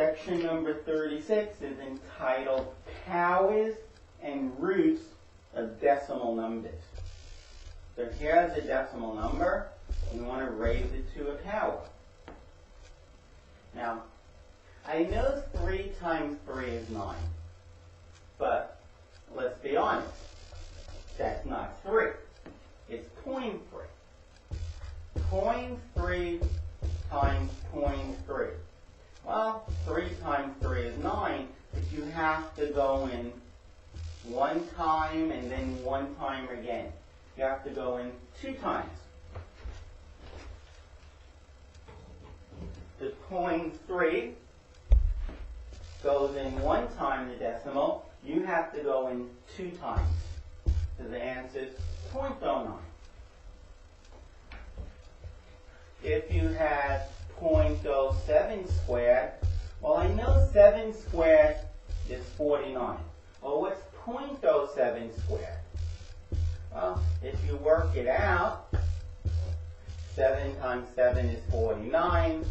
Section number 36 is entitled Powers and Roots of Decimal Numbers. So here's a decimal number. We want to raise it to a power. Now, I know 3 times 3 is 9. But let's be honest. That's not 3. It's 0.3. 0.3 times 0.3. Well, 3 times 3 is 9, but you have to go in 1 time and then 1 time again. You have to go in 2 times. The 0.3 goes in 1 time, the decimal. You have to go in 2 times. So the answer is 0.09. If you had 0.07 squared, well, I know 7 squared is 49. Well, what's 0.07 squared? Well, if you work it out, 7 times 7 is 49.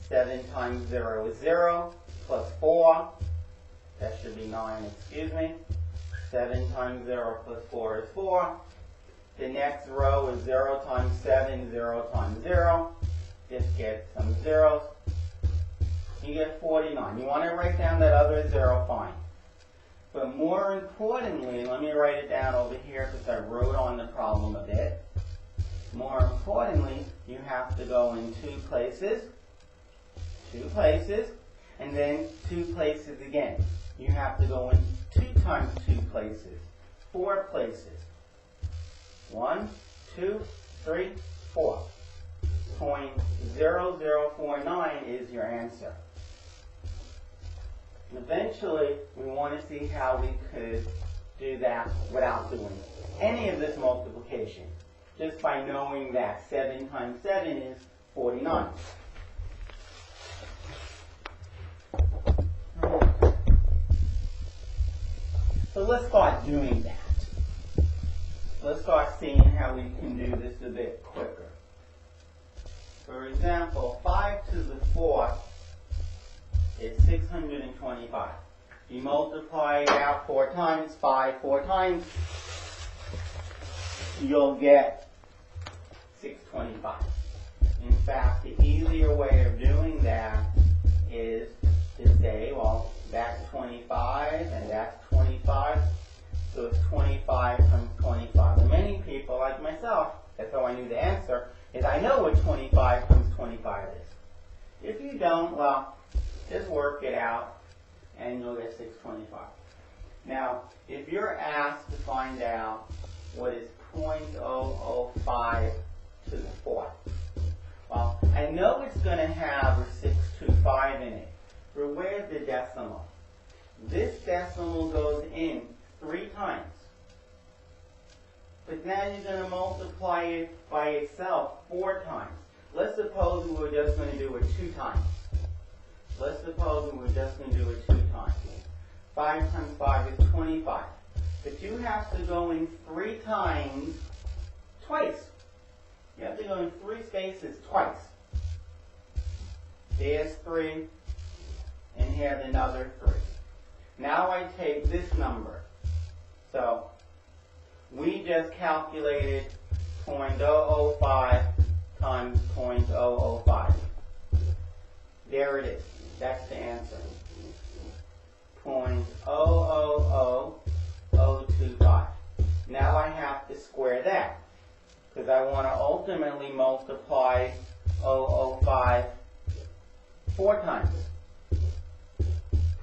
7 times 0 is 0, plus 4. That should be 9, excuse me. 7 times 0 plus 4 is 4. The next row is 0 times 7, 0 times 0. Just get some zeros. You get 49. You want to write down that other 0, fine. But more importantly, let me write it down over here because I wrote on the problem a bit. More importantly, you have to go in 2 places. 2 places, and then 2 places again. You have to go in 2 times 2 places. 4 places. 1, 2, 3, 4. 0.0049 is your answer. Eventually, we want to see how we could do that without doing any of this multiplication. Just by knowing that 7 times 7 is 49. So let's start doing that. Let's start seeing how we can do this a bit quicker. For example, 5 to the 4th is 625. You multiply it out 4 times, 5 4 times, you'll get 625. In fact, the easier way of doing that is to say, well, that's 25 and that's 25, so it's 25 times 25. And many people, like myself, that's how I knew the answer, is I know what 25 times 25 is. If you don't, well, just work it out and you'll get 625. Now, if you're asked to find out what is 0.005 to the 4th, well, I know it's going to have a 625 in it, but where's the decimal? This decimal goes in 3 times. But now you're going to multiply it by itself 4 times. Let's suppose we were just going to do it 2 times. Let's suppose we were just going to do it 2 times. 5 times 5 is 25. But you have to go in 3 times twice. You have to go in 3 spaces twice. There's 3, and here's another 3. Now I take this number. So we just calculated 0.005 times 0.005. There it is. That's the answer. 0.000025. Now I have to square that because I want to ultimately multiply 005 4 times.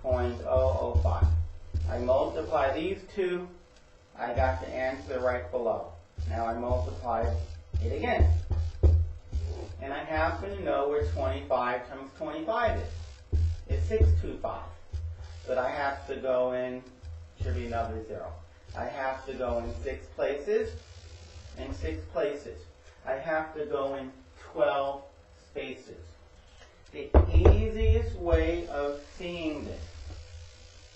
0.005. I multiply these 2. I got the answer right below. Now I multiply it again. And I happen to know where 25 times 25 is. It's 625. But I have to go in, should be another 0. I have to go in 6 places and 6 places. I have to go in 12 spaces. The easiest way of seeing this,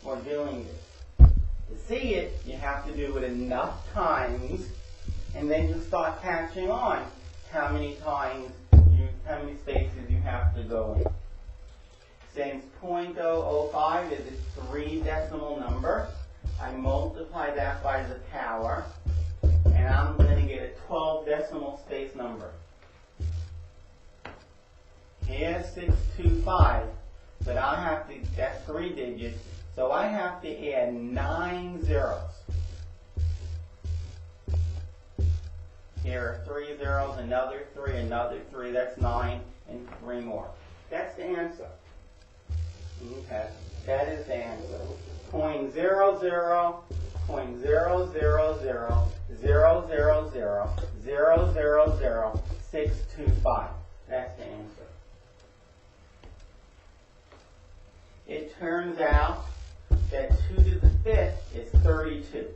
or doing this, to see it, you have to do it enough times, and then you start catching on how many times, how many spaces you have to go in. Since 0.005 is a 3 decimal number, I multiply that by the power, and I'm going to get a 12 decimal space number. Here's 625, but I have to, that's 3 digits, so I have to add 9 zeros. Here are 3 zeros, another 3, that's 9, and 3 more. That's the answer. Okay, that is the answer. 0.00, 0.000, 000, 625. That's the answer. It turns out that 2 to the 5th is 32.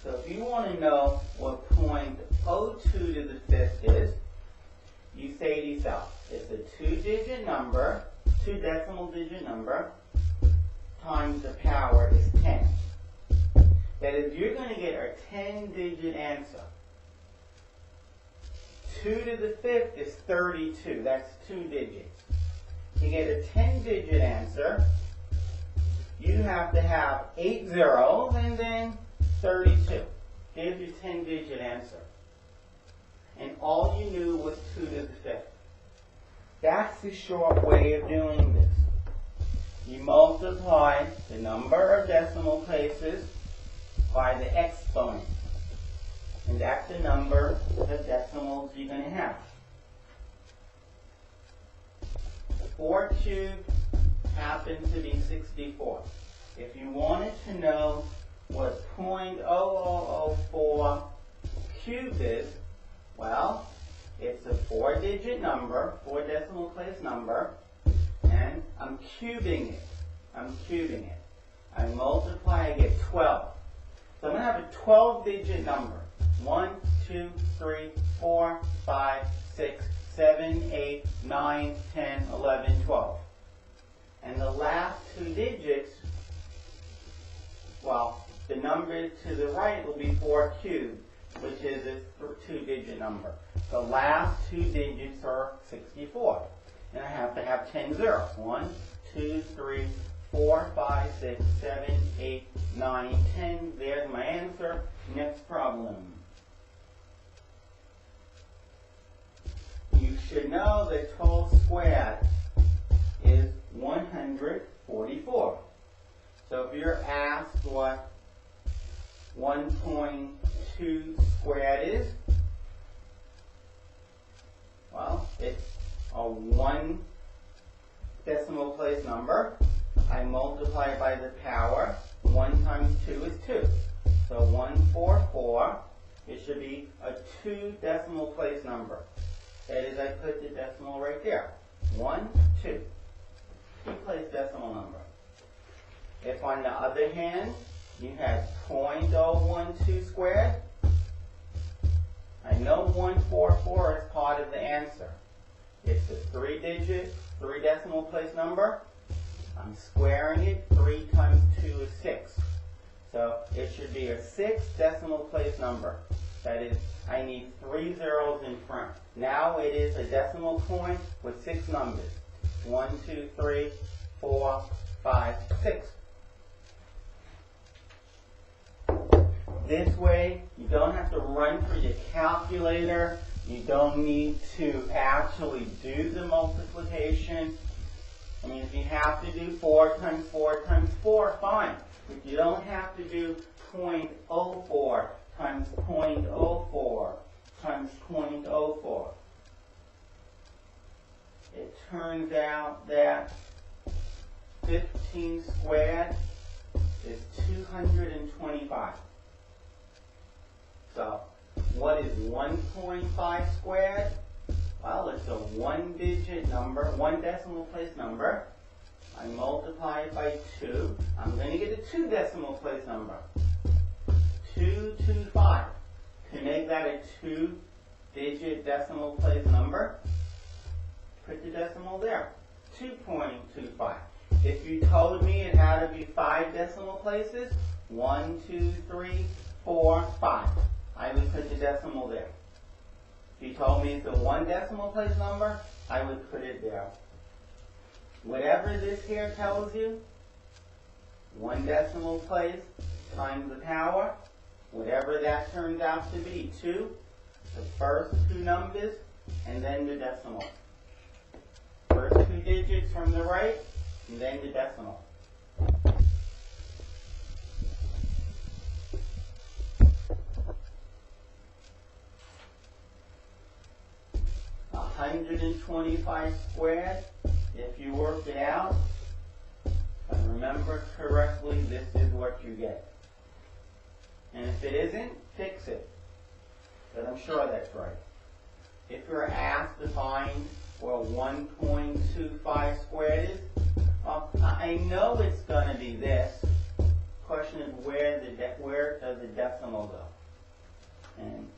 So if you want to know what 0.02 to the 5th is, you say to yourself, it's a 2-digit number, 2 decimal digit number, times the power is 10. That is, you're going to get a 10-digit answer. 2 to the 5th is 32. That's 2 digits. To get a 10-digit answer, you have to have 8 zeros and then 32. Here's your 10-digit answer. And all you knew was 2 to the 5th. That's the short way of doing this. You multiply the number of decimal places by the exponent. And that's the number of decimals you're going to have. 4 cubed happens to be 64. If you wanted to know what 0.0004 cubed is, well, it's a 4-digit number, 4 decimal place number, and I'm cubing it. I multiply, I get 12. So I'm going to have a 12-digit number. 1, 2, 3, 4, 5, 6, 7, 8, 9, 10, 11, 12. And the last 2 digits, well, the number to the right will be 4 cubed, which is a 2-digit number. The last 2 digits are 64. And I have to have 10 zeros. 1, 2, 3, 4, 5, 6, 7, 8, 9, 10. There's my answer. Next problem. You should know that 12 squared is 144. So if you're asked what 1.2 squared is, well, it's a 1 decimal place number. I multiply by the power. 1 times 2 is 2. So 144, it should be a 2 decimal place number. That is, I put the decimal right there. 1, 2. 2-place decimal number. If on the other hand, you had 0.012 squared, I know 144 is part of the answer. It's a 3-digit, 3 decimal place number. I'm squaring it. 3 times 2 is 6. So it should be a 6 decimal place number. That is, I need 3 zeros in front. Now it is a decimal point with 6 numbers. 1, 2, 3, 4, 5, 6. This way, you don't have to run for your calculator. You don't need to actually do the multiplication. I mean, if you have to do 4 times 4 times 4, fine. But you don't have to do 0.04 times 0.04 times 0.04. It turns out that 15 squared is 225. So, what is 1.5 squared? Well, it's a 1-digit number, 1 decimal place number. I multiply it by 2. I'm going to get a 2 decimal place number. 225. To make that a 2-digit decimal place number, put the decimal there. 2.25. If you told me it had to be 5 decimal places, 1, 2, 3, 4, 5. I would put the decimal there. If you told me it's a 1 decimal place number, I would put it there. whatever this here tells you, 1 decimal place times the power, whatever that turns out to be, 2, the first 2 numbers, and then the decimal. First 2 digits from the right, and then the decimal. $125 squared, if you work it out, if I remember correctly, this is what you get. And if it isn't, fix it. But I'm sure that's right. If you're asked to find where 1.25 squared is, well, I know it's going to be this. Question is where does the decimal go? And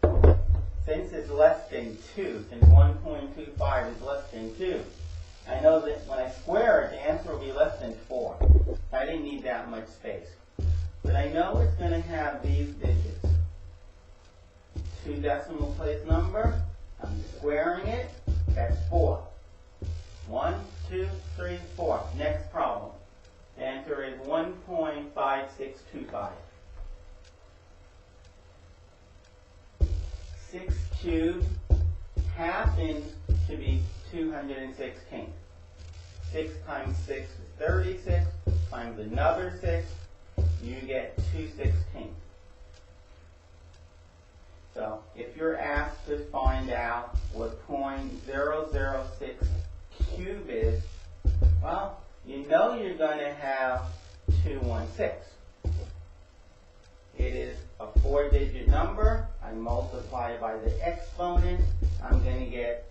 since it's less than 2, since 1.25 is less than 2, I know that when I square it, the answer will be less than 4. I didn't need that much space. But I know it's going to have these digits. 2 decimal place number, I'm squaring it, that's 4. 1, 2, 3, 4. Next problem. The answer is 1.5625. 6 cubed happens to be 216. 6 times 6 is 36, times another 6, you get 216. So if you're asked to find out what 0.006 cube is, well, you know you're going to have 216. It is a 4-digit number. I multiply by the exponent. I'm going to get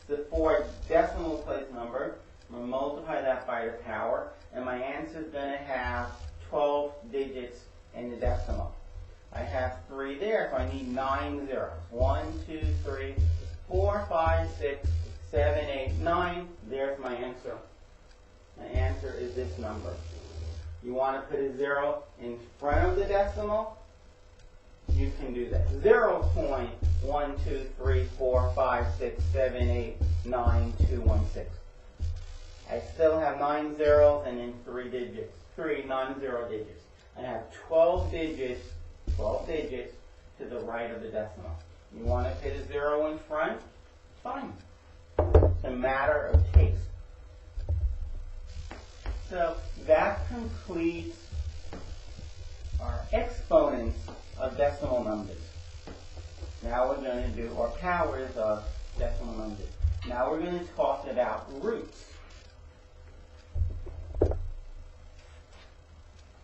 the 4 decimal place number. I'm going to multiply that by the power. And my answer is going to have 12 digits in the decimal. I have 3 there, so I need 9 zeros. 1, 2, 3, 4, 5, 6, 7, 8, 9. There's my answer. My answer is this number. You want to put a 0 in front of the decimal? You can do that. 0.1234567899216. I still have 9 zeros and then 3 digits, 3 non-zero digits. I have 12 digits to the right of the decimal. You want to put a 0 in front? Fine. It's a matter of taste. So that completes our exponents of decimal numbers. Now we're going to do our powers of decimal numbers. Now we're going to talk about roots.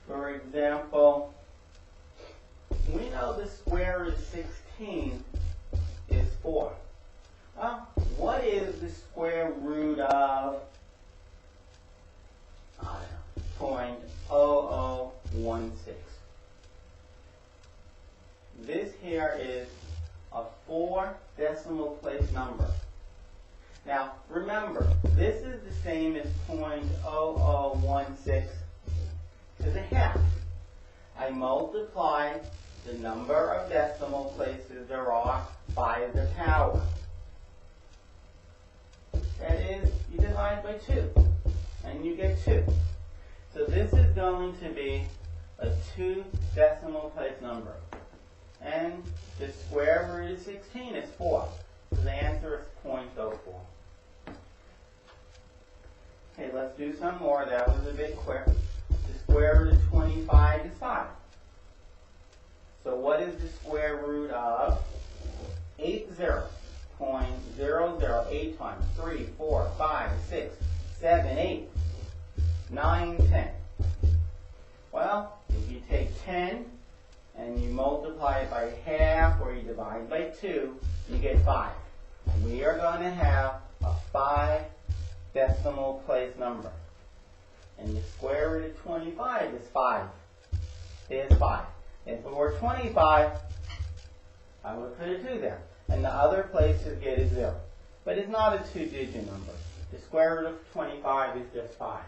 For example, we know the square root of 16 is 4. Well, what is the square root of 0.0016? This here is a 4 decimal place number. Now, remember, this is the same as 0.0016 to the half. I multiply the number of decimal places there are by the power. That is, you divide by 2, and you get 2. So this is going to be a 2 decimal place number. And the square root of 16 is 4. So the answer is 0.04. Okay, let's do some more. That was a bit quick. The square root of 25 is 5. So what is the square root of 80? 0.008 times 3, 4, 5, 6, 7, 8, 9, 10. Well, if you take 10 and you multiply it by half or you divide by 2, you get 5. We are going to have a 5 decimal place number. And the square root of 25 is 5. There's 5. If it were 25, I would put a 2 there. And the other places get a 0. But it's not a 2-digit number. The square root of 25 is just 5.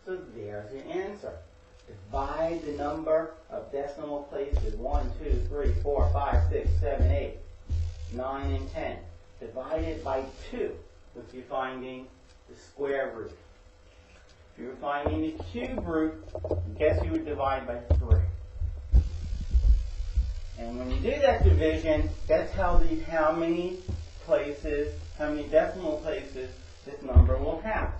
So there's your answer. Divide the number of decimal places 1, 2, 3, 4, 5, 6, 7, 8, 9, and 10. Divide it by 2 with you finding the square root. If you were finding the cube root, guess you would divide by 3. And when you do that division, that tells you how many decimal places this number will have.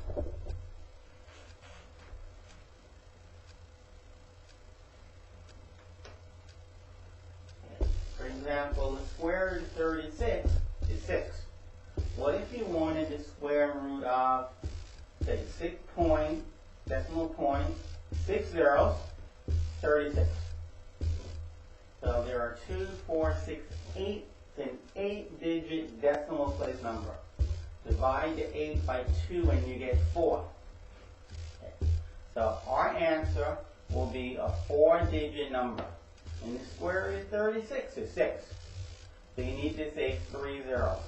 For example, the square root of 36 is 6. What if you wanted the square root of, say, 36? So there are 2, 4, 6, 8. It's an 8-digit decimal place number. Divide the 8 by 2 and you get 4. Okay. So our answer will be a 4-digit number. And the square root of 36 is 6. So you need to say 3 zeros.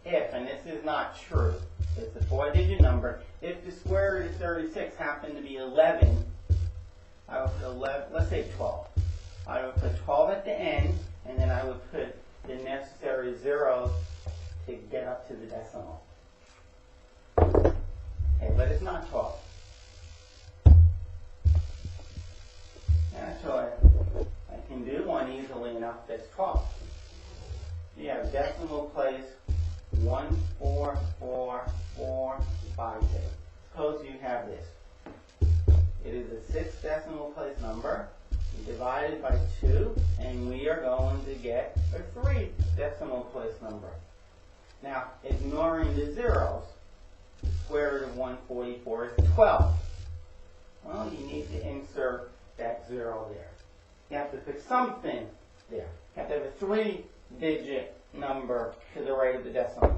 If, and this is not true, it's a 4-digit number, if the square root of 36 happened to be 11, I would put 11, let's say 12. I would put 12 at the end, and then I would put the necessary zeros to get up to the decimal. Okay, but it's not 12. Actually, I can do one easily enough that's 12. You have decimal place 1, 4, 4, 4, 5, 6. Suppose you have this. It is a 6 decimal place number. You divide it by 2, and we are going to get a 3 decimal place number. Now, ignoring the zeros, the square root of 144 is 12. Well, you need to insert that 0 there. You have to put something there. You have to have a 3-digit number to the right of the decimal.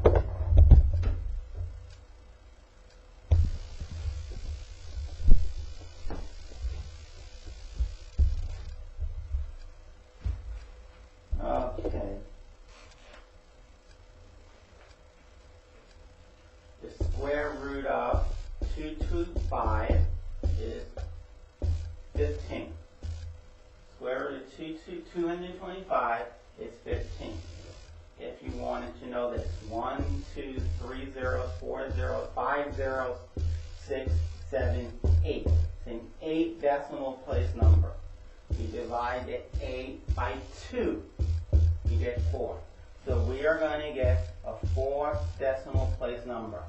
Okay. The square root of 225 is 15. Square root of 225 is 15. If you wanted to know this, 1, 2, 3 zeros, 4 zeros, 5 zeros, 6, 7, 8. It's an 8 decimal place number. You divide the 8 by 2. You get 4. So we are going to get a 4 decimal place number.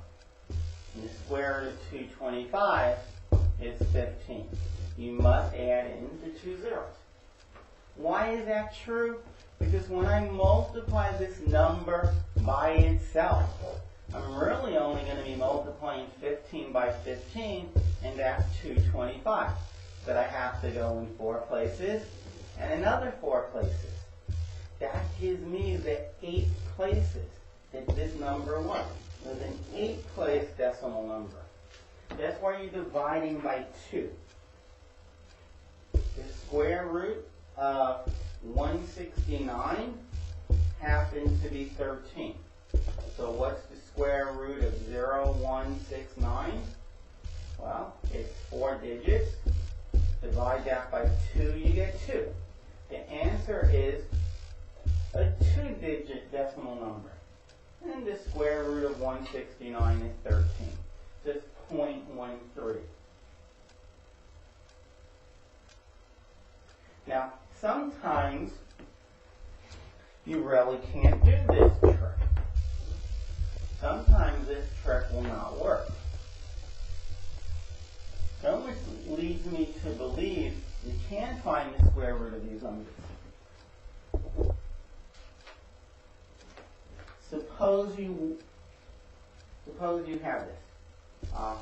And the square root of 225 is 15. You must add in the 2 zeros. Why is that true? Because when I multiply this number by itself, I'm really only going to be multiplying 15 by 15, and that's 225. But I have to go in 4 places and another 4 places. That gives me the 8 places that this number was. It was an 8-place decimal number. That's why you're dividing by 2. The square root of 169 happens to be 13. So what's the square root of 0169? Well, it's 4 digits. Divide that by 2, you get 2. The answer is a 2-digit decimal number. And the square root of 169 is 13. So it's 0.13. Now, sometimes you really can't do this trick. Sometimes this trick will not work. So which leads me to believe you can find the square root of these numbers. Suppose you have this.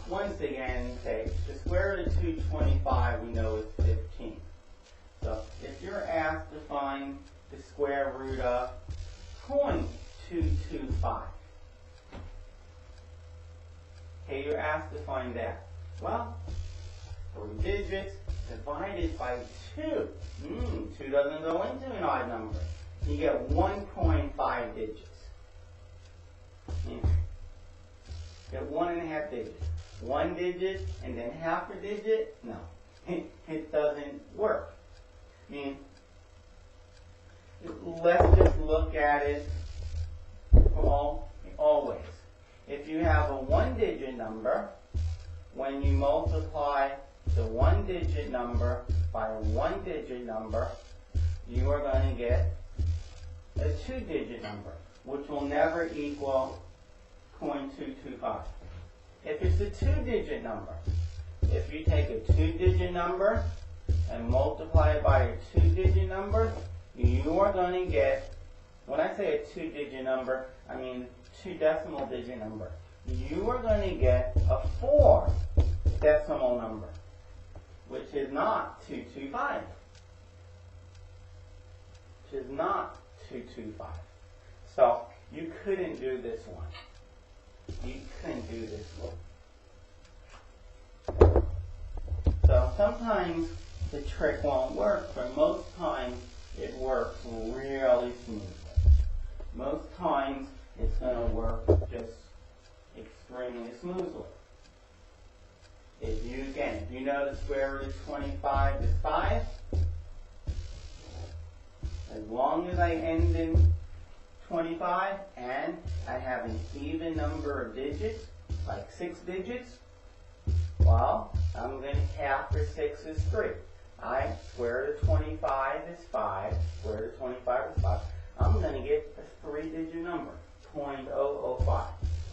Once again, say the square root of 225 we know is 15. So if you're asked to find the square root of 0.225, okay, you're asked to find that. Well, 3 digits divided by 2. 2 doesn't go into an odd number. You get 1.5 digits. You get 1.5 digits. 1 digit and then half a digit? No, it doesn't work. I mean, let's just look at it always. If you have a 1-digit number, when you multiply the one-digit number by a one-digit number, you are going to get a two-digit number, which will never equal 0.225. If it's a two-digit number, if you take a two-digit number and multiply it by a two-digit number, you are going to get, when I say a two-digit number, I mean two decimal digit number. You are going to get a four decimal number, which is not 225. Which is not 225. So you couldn't do this one. You couldn't do this one. So sometimes the trick won't work, but most times it works really smoothly. Most times it's going to work just extremely smoothly. If you know the square root of 25 is 5, as long as I end in 25 and I have an even number of digits, like 6 digits, well, I'm going to half for 6 is 3. Square root of 25 is 5, square root of 25 is 5. I'm going to get a 3-digit number, 0.005.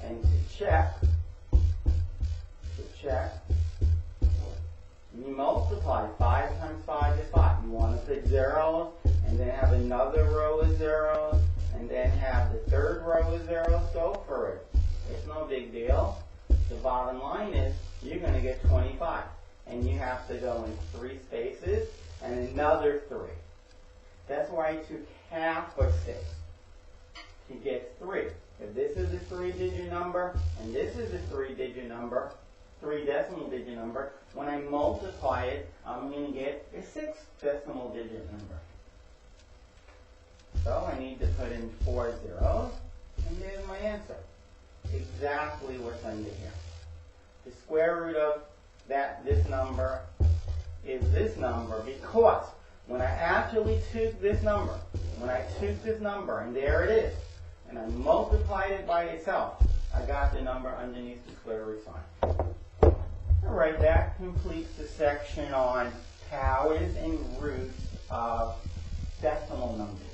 And to check, you multiply 5 times 5 is 5. You want to put zeros, and then have another row of zeros, and then have the third row of zeros. Go for it. It's no big deal. The bottom line is you're going to get 25. And you have to go in 3 spaces and another 3. That's why I took half of 6 to get 3. If this is a 3-digit number and this is a 3-digit number, 3 decimal digit number, when I multiply it, I'm going to get a 6 decimal digit number. So I need to put in 4 zeros, and there's my answer. Exactly what's under here. The square root of this number is this number, because when I actually took this number, and there it is, and I multiplied it by itself, I got the number underneath the square root sign. All right, that completes the section on powers and roots of decimal numbers.